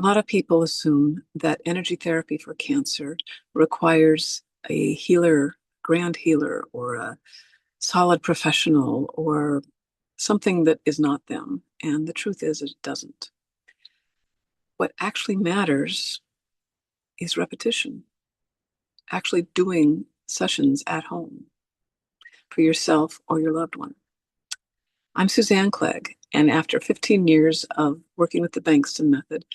lot of people assume that energy therapy for cancer requires a healer, grand healer, or a solid professional, or something that is not them. And the truth is, it doesn't. What actually matters is repetition, actually doing sessions at home for yourself or your loved one. I'm Suzanne Clegg, and after 15 years of working with the Bengston Method,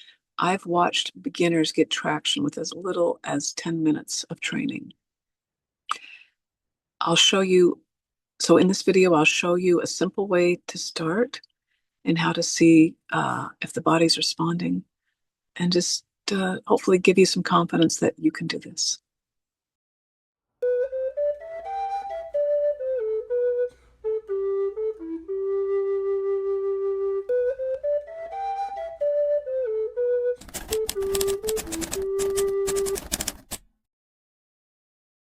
I've watched beginners get traction with as little as 10 minutes of training. I'll show you, so in this video, I'll show you a simple way to start and how to see if the body's responding, and just hopefully give you some confidence that you can do this.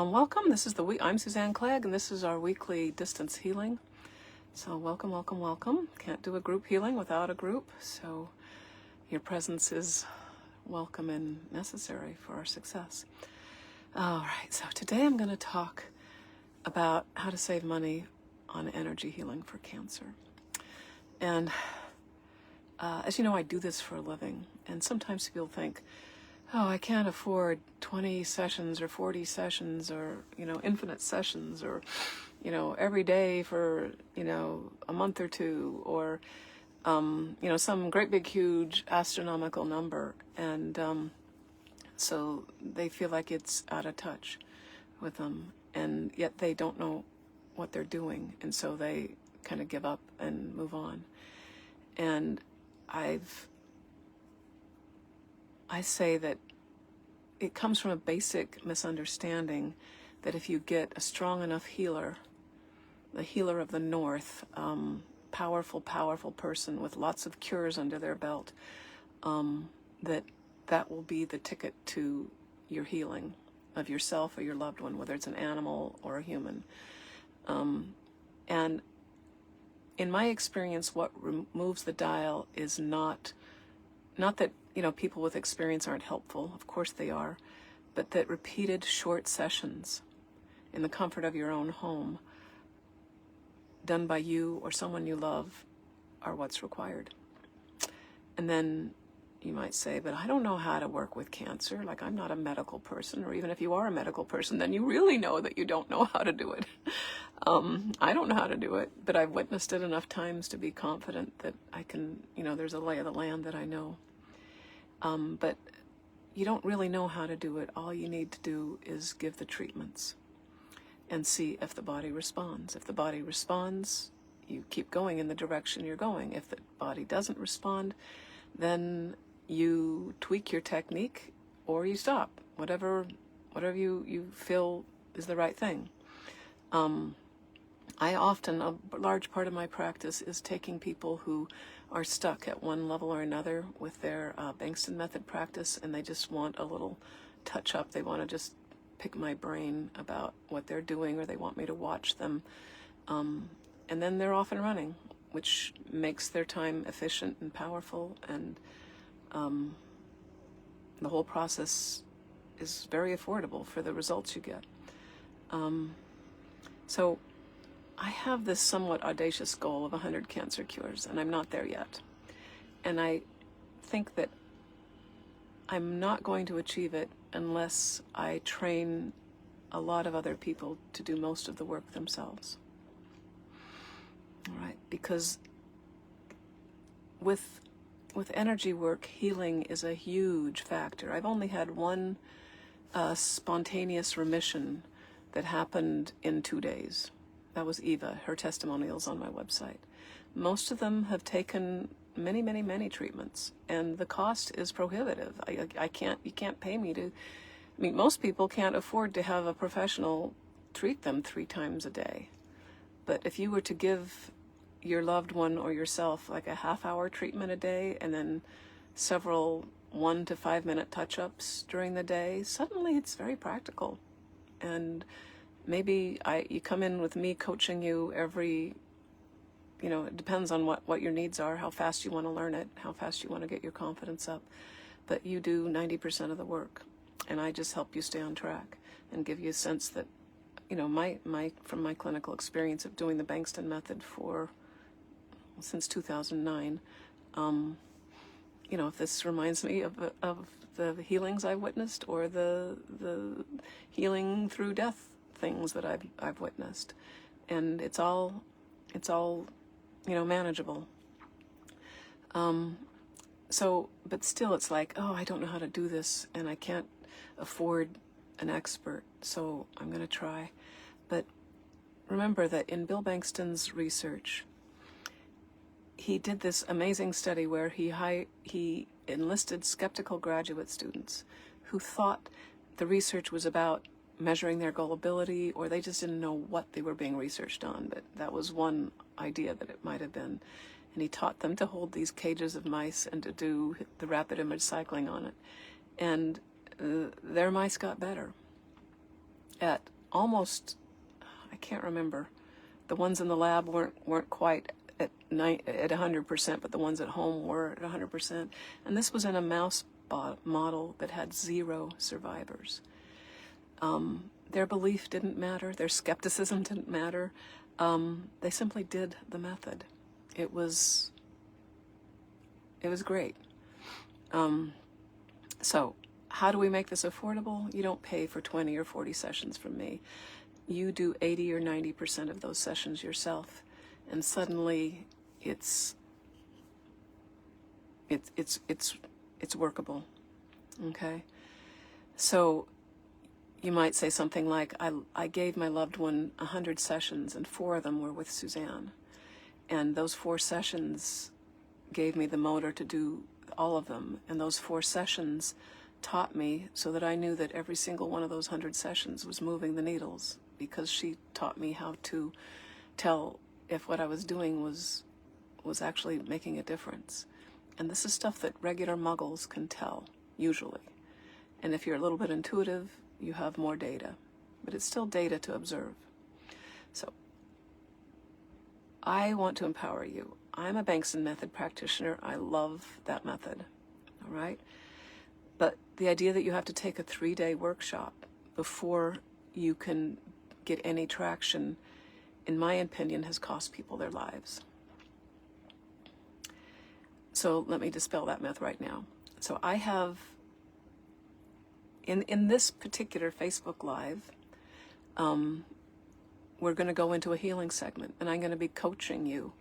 Welcome. This is I'm Suzanne Clegg, and this is our weekly distance healing. So welcome, welcome, welcome. Can't do a group healing without a group, so your presence is welcome and necessary for our success. All right, so today I'm going to talk about how to save money on energy healing for cancer. And as you know, I do this for a living, and sometimes people think, oh, I can't afford 20 sessions or 40 sessions or, infinite sessions or, every day for, a month or two or, some great big huge astronomical number. And so they feel like it's out of touch with them, and yet they don't know what they're doing. And so they kind of give up and move on. And I say that it comes from a basic misunderstanding that if you get a strong enough healer, the healer of the North, powerful person with lots of cures under their belt, that will be the ticket to your healing of yourself or your loved one, whether it's an animal or a human. And in my experience, what moves the dial is not that people with experience aren't helpful. Of course they are. But that repeated short sessions in the comfort of your own home, done by you or someone you love, are what's required. And then you might say, but I don't know how to work with cancer. Like, I'm not a medical person. Or even if you are a medical person, then you really know that you don't know how to do it. I don't know how to do it, but I've witnessed it enough times to be confident that I can, there's a lay of the land that I know. But you don't really know how to do it. All you need to do is give the treatments and see if the body responds. If the body responds, you keep going in the direction you're going. If the body doesn't respond, then you tweak your technique or you stop. Whatever you feel is the right thing. A large part of my practice is taking people who are stuck at one level or another with their Bengston Method practice, and they just want a little touch up. They want to just pick my brain about what they're doing, or they want me to watch them. And then they're off and running, which makes their time efficient and powerful, and the whole process is very affordable for the results you get. So I have this somewhat audacious goal of 100 cancer cures, and I'm not there yet. And I think that I'm not going to achieve it unless I train a lot of other people to do most of the work themselves. All right, because with energy work, healing is a huge factor. I've only had one spontaneous remission that happened in 2 days. That was Eva. Her testimonial's on my website. Most of them have taken many, many, many treatments, and the cost is prohibitive. You can't pay me to, most people can't afford to have a professional treat them 3 times a day. But if you were to give your loved one or yourself like a half-hour treatment a day, and then several 1 to 5 minute touch-ups during the day, suddenly it's very practical. And maybe you come in with me coaching you every, it depends on what your needs are, how fast you want to learn it, how fast you want to get your confidence up. but you do 90% of the work, and I just help you stay on track and give you a sense that, you know, from my clinical experience of doing the Bengston Method since 2009, you know, if this reminds me of the healings I've witnessed, or the healing through death things that I've witnessed, and it's all you know, manageable. So, but still, it's like, oh, I don't know how to do this, and I can't afford an expert, so I'm going to try. But remember that in Bill Bengston's research, he did this amazing study where he enlisted skeptical graduate students who thought the research was about measuring their gullibility, or they just didn't know what they were being researched on, but that was one idea that it might have been. And he taught them to hold these cages of mice and to do the rapid image cycling on it. And their mice got better at almost, I can't remember, the ones in the lab weren't quite at 100%, but the ones at home were at 100%. And this was in a mouse model that had 0 survivors. Their belief didn't matter. Their skepticism didn't matter. They simply did the method. It was great. So how do we make this affordable? You don't pay for 20 or 40 sessions from me. You do 80 or 90% of those sessions yourself, and suddenly it's workable. Okay? So you might say something like, I gave my loved one 100 sessions, and 4 of them were with Suzanne. And those 4 sessions gave me the motor to do all of them. And those 4 sessions taught me so that I knew that every single one of those 100 sessions was moving the needles, because she taught me how to tell if what I was doing was actually making a difference. And this is stuff that regular muggles can tell, usually. And if you're a little bit intuitive, you have more data. But it's still data to observe. So I want to empower you. I'm a Bengston Method practitioner. I love that method, all right? But the idea that you have to take a 3-day workshop before you can get any traction, in my opinion, has cost people their lives. So let me dispel that myth right now. So I have, in this particular Facebook Live, we're going to go into a healing segment, and I'm going to be coaching you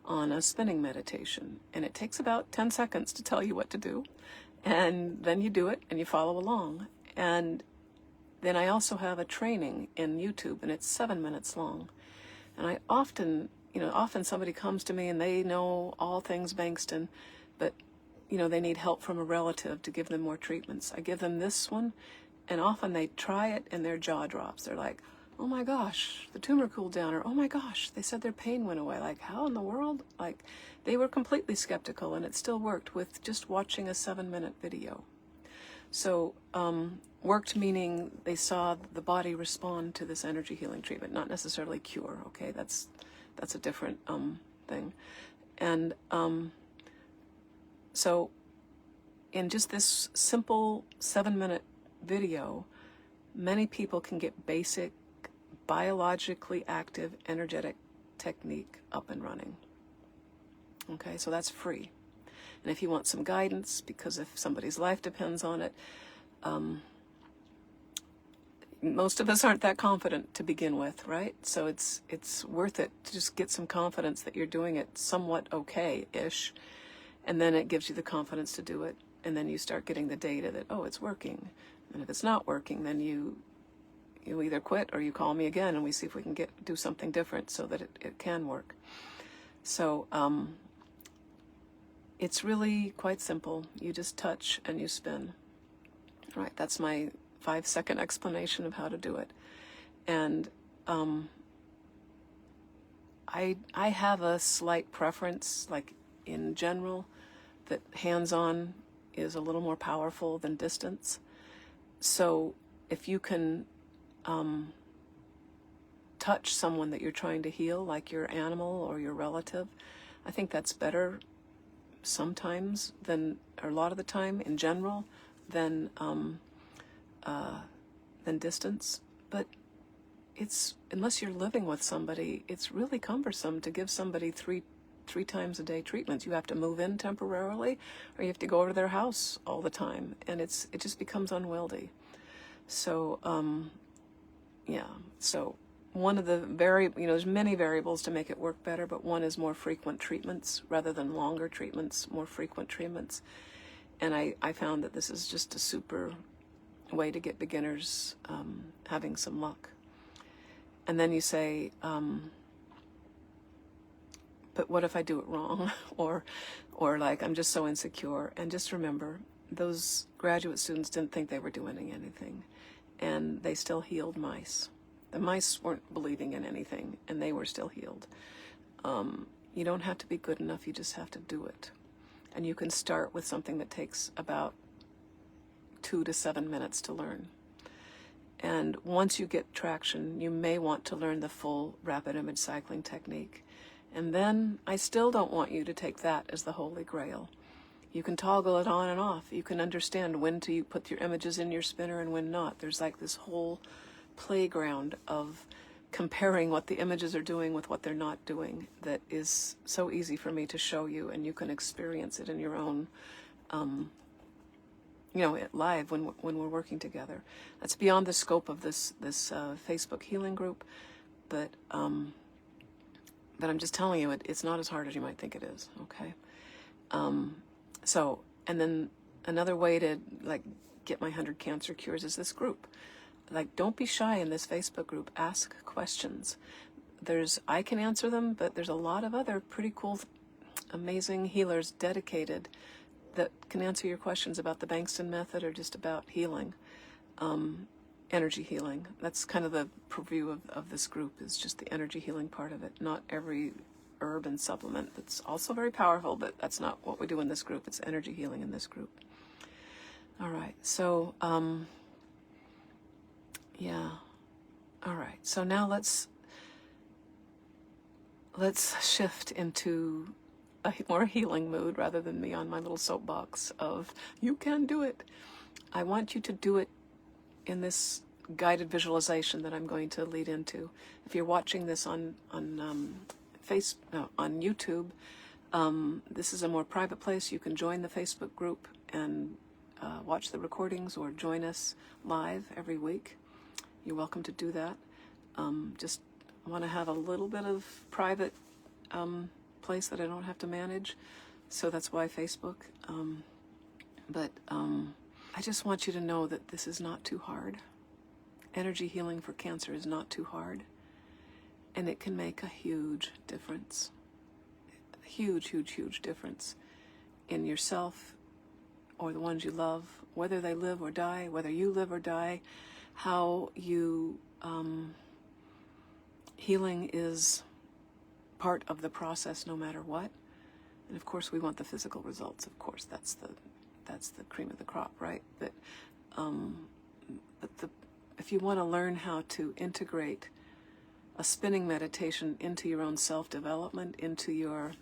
on a spinning meditation. And it takes about 10 seconds to tell you what to do. And then you do it, and you follow along. And then I also have a training in YouTube, and it's 7 minutes long. And I often somebody comes to me and they know all things Bengston, but, they need help from a relative to give them more treatments. I give them this one, and often they try it and their jaw drops. They're like, oh my gosh, the tumor cooled down, or oh my gosh, they said their pain went away. Like, how in the world? Like, they were completely skeptical, and it still worked with just watching a 7-minute video. So, worked meaning they saw the body respond to this energy healing treatment, not necessarily cure. Okay, that's a different thing. And so in just this simple 7-minute video, many people can get basic biologically active energetic technique up and running. Okay, so that's free. And if you want some guidance, because if somebody's life depends on it, most of us aren't that confident to begin with, right? So it's worth it to just get some confidence that you're doing it somewhat okay-ish, and then it gives you the confidence to do it, and then you start getting the data that, oh, it's working. And if it's not working, then you either quit or you call me again, and we see if we can do something different so that it can work. So it's really quite simple. You just touch and you spin. All right, that's my 5-second explanation of how to do it. And I have a slight preference, like in general, that hands-on is a little more powerful than distance. So if you can touch someone that you're trying to heal, like your animal or your relative, I think that's better sometimes or a lot of the time in general, than distance. But unless you're living with somebody, it's really cumbersome to give somebody three times a day treatments. You have to move in temporarily, or you have to go over to their house all the time, and it just becomes unwieldy. So so one of the there's many variables to make it work better, but one is more frequent treatments rather than longer treatments, more frequent treatments. And I found that this is just a super way to get beginners having some luck. And then you say, but what if I do it wrong? or like, I'm just so insecure. And just remember, those graduate students didn't think they were doing anything, and they still healed mice. The mice weren't believing in anything, and they were still healed. You don't have to be good enough, you just have to do it. And you can start with something that takes about 2 to 7 minutes to learn. And once you get traction, you may want to learn the full rapid image cycling technique. And then I still don't want you to take that as the holy grail. You can toggle it on and off. You can understand when to put your images in your spinner and when not. There's like this whole playground of comparing what the images are doing with what they're not doing that is so easy for me to show you, and you can experience it in your own live when we're working together. That's beyond the scope of this Facebook healing group, but I'm just telling you, it's not as hard as you might think it is. Okay. And then another way to get my 100 cancer cures is this group. Don't be shy in this Facebook group. Ask questions. I can answer them, but there's a lot of other pretty cool, amazing healers dedicated that can answer your questions about the Bengston Method or just about healing, energy healing. That's kind of the purview of this group, is just the energy healing part of it. Not every herb and supplement that's also very powerful, but that's not what we do in this group. It's energy healing in this group. All right, so all right, so now let's shift into a more healing mood rather than me on my little soapbox of you can do it. I want you to do it in this guided visualization that I'm going to lead into. If you're watching this on YouTube, this is a more private place. You can join the Facebook group and watch the recordings or join us live every week. You're welcome to do that. Just want to have a little bit of private place that I don't have to manage, so that's why Facebook. But I just want you to know that this is not too hard. Energy healing for cancer is not too hard, and it can make a huge difference. A huge, huge, huge difference in yourself or the ones you love, whether they live or die, whether you live or die. How you healing is part of the process no matter what. And of course we want the physical results. Of course that's the cream of the crop, right? But if you want to learn how to integrate a spinning meditation into your own self-development, into your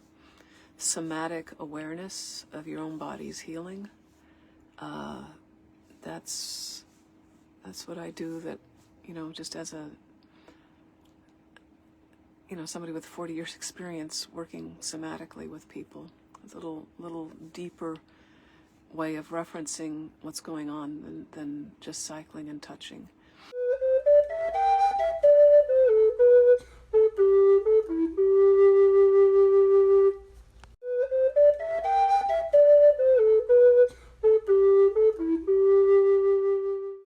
somatic awareness of your own body's healing, that's what I do. That, just as somebody with 40 years experience working somatically with people. It's a little deeper way of referencing what's going on than just cycling and touching.